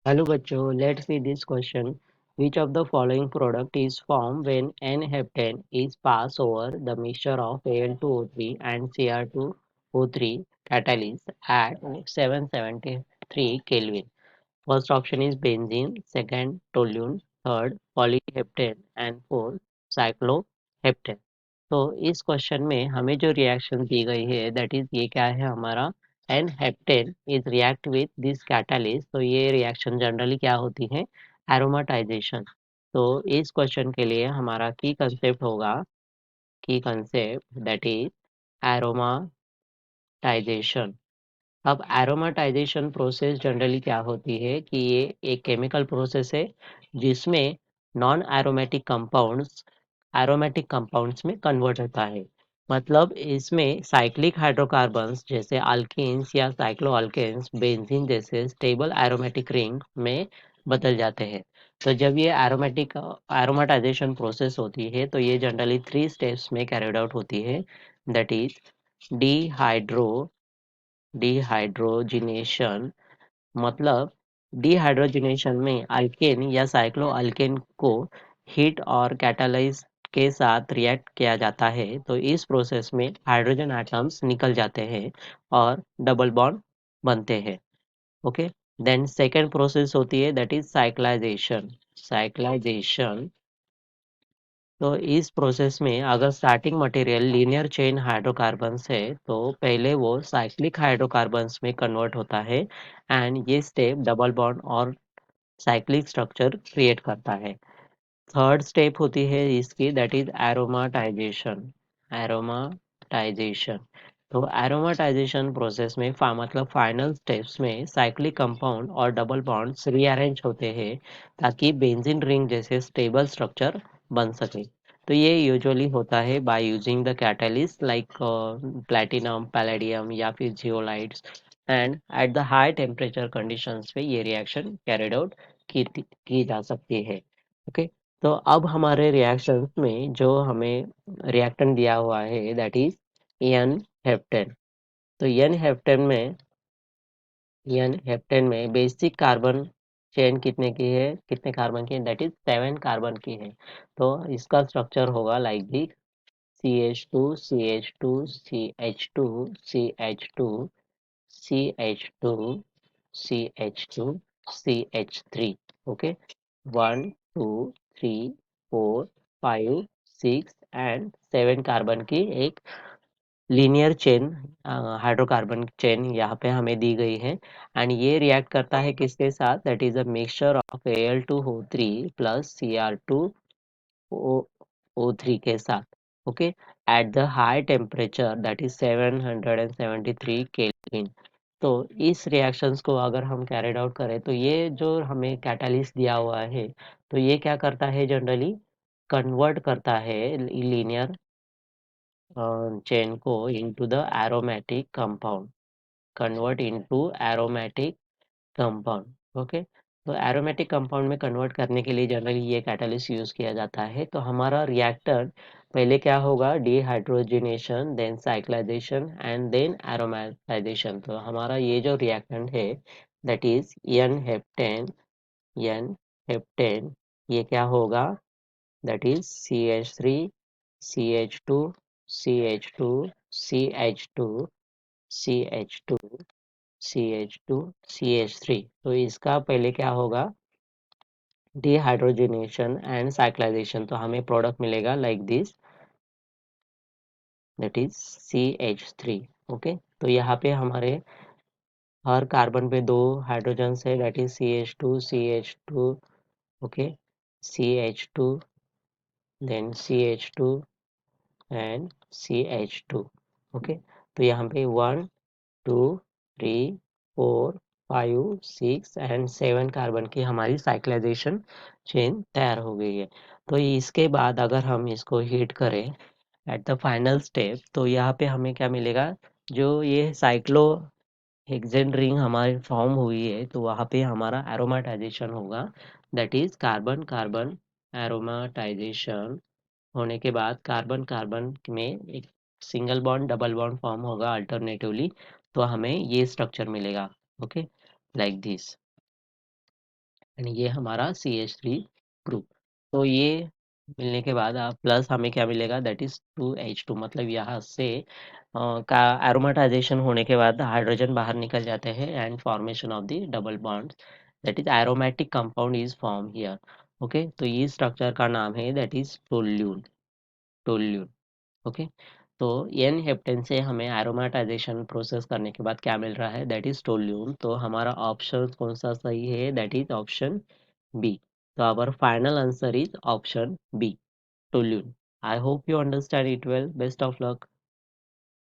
Hello bachcho, let's see this question. Which of the following product is formed when N-heptane is passed over the mixture of Al2O3 and Cr2O3 catalyst at 773 Kelvin? First option is benzene, second toluene, third polyheptane and fourth cycloheptane. तो इस question में हमें जो reaction दी गई है that is ये क्या है हमारा N heptane is react with this catalyst. तो ये रिएक्शन जनरली क्या होती है एरोमाटाइजेशन। तो इस क्वेश्चन के लिए हमारा की कंसेप्ट होगा की कंसेप्ट दैट इज एरोमाटाइजेशन। अब एरोमाटाइजेशन प्रोसेस जनरली क्या होती है कि ये एक केमिकल प्रोसेस है जिसमें नॉन एरोमेटिक कंपाउंड्स में कन्वर्ट होता है। मतलब इसमें साइक्लिक हाइड्रोकार्बन्स जैसे अल्कीन्स या साइक्लोअल्केन्स बेंजीन जैसे स्टेबल एरोमेटिक रिंग में बदल जाते हैं। तो जब ये एरोमाटाइजेशन प्रोसेस होती है तो ये जनरली 3 स्टेप्स में कैरिड आउट होती है। That is dehydro dehydrogenation. मतलब डिहाइड्रोजिनेशन में अल्केन या साइक्लो अल्केन को हीट और कैटालाइज के साथ रिएक्ट किया जाता है। तो इस प्रोसेस में हाइड्रोजन एटम्स निकल जाते हैं और डबल बॉन्ड बनते हैं। ओके, देन सेकेंड प्रोसेस होती है दैट इज साइक्लाइजेशन। तो इस प्रोसेस में अगर starting material linear chain hydrocarbons है तो पहले वो साइक्लिक हाइड्रोकार्बन्स में कन्वर्ट होता है एंड ये स्टेप डबल बॉन्ड और साइक्लिक स्ट्रक्चर क्रिएट करता है। थर्ड स्टेप होती है इसकी दैट इज एरोमाटाइजेशन। एरोमाटाइजेशन तो एरोमाटाइजेशन प्रोसेस में मतलब फाइनल स्टेप्स में साइक्लिक कंपाउंड और डबल बॉन्ड्स रीअरेंज होते हैं ताकि बेंजीन रिंग जैसे स्टेबल स्ट्रक्चर बन सके। तो ये यूजुअली होता है by using the catalyst like platinum palladium या फिर zeolites and at the high temperature conditions पे ये रिएक्शन कैरिड आउट की जा सकती है। ओके, तो अब हमारे रिएक्शंस में जो हमें रिएक्टेंट दिया हुआ है दैट इज एन हेप्टेन। तो एन हेप्टेन में बेसिक कार्बन चेन कितने कार्बन की है दैट इज 7 कार्बन की है। तो इसका स्ट्रक्चर होगा like this CH2 CH2 CH2 CH2 CH2 CH2 CH3। Okay, 1 2 3 4 5 6 and 7 carbon की एक लीनियर चेन हाइड्रोकार्बन चेन यहाँ पे हमें दी गई है। एंड ये रिएक्ट करता है किसके साथ that is a mixture of Al2O3 plus Cr2O3 के साथ। Okay, at the high temperature that is 773 kelvin. तो इस रिएक्शंस को अगर हम कैरिड आउट करें तो ये जो हमें कैटालिस्ट दिया हुआ है तो ये क्या करता है जनरली कन्वर्ट करता है लीनियर चेन को into the aromatic compound, convert into aromatic compound. Okay, तो एरोमेटिक कंपाउंड में कन्वर्ट करने के लिए जनरली ये कैटलिस्ट यूज किया जाता है। तो हमारा रिएक्टर पहले क्या होगा dehydrogenation then cyclization and then aromatization. तो हमारा ये जो रिएक्टेंट है दैट इज एन हेप्टेन ये क्या होगा that is CH3 CH2 CH2 CH2 CH2 CH2 CH3। तो इसका पहले क्या होगा डिहाइड्रोजनेशन एंड साइक्लाइजेशन। तो हमें प्रोडक्ट मिलेगा like this that is CH3। Okay, तो यहाँ पे हमारे हर कार्बन पे दो हाइड्रोजन्स है that is CH2 CH2। Okay, CH2 then CH2 and CH2। Okay, तो यहाँ पे 1 2 3 4 5 6 एंड 7 कार्बन की हमारी साइक्लाइजेशन चेन तैयार हो गई है। तो इसके बाद अगर हम इसको हीट करें एट द फाइनल स्टेप तो यहाँ पे हमें क्या मिलेगा जो ये साइक्लो हेक्सेन रिंग हमारी फॉर्म हुई है तो वहाँ पे हमारा एरोमाटाइजेशन होगा दैट इज कार्बन कार्बन एरोमाटाइजेशन होने के बाद कार्बन कार्बन में एक single bond double bond form होगा अल्टरनेटिवली। तो हमें ये स्ट्रक्चर मिलेगा। Okay, like this. एंड ये हमारा CH3 ग्रुप। तो ये मिलने के बाद आप प्लस हमें क्या मिलेगा, दैट इज 2H2। मतलब यहाँ से का एरोमेटाइजेशन होने के बाद हाइड्रोजन बाहर निकल जाते हैं and formation of the double bond, that is aromatic compound is form here. Okay, तो ये स्ट्रक्चर का नाम है that is toluene. Toluene. Okay, तो एन हेप्टेन से हमें एरोमेटाइजेशन प्रोसेस करने के बाद क्या मिल रहा है, दैट इज टोल्यून। तो हमारा ऑप्शन कौन सा सही है, that is option B. So our final answer is option B, toluene. I hope you understand it well. Best of luck.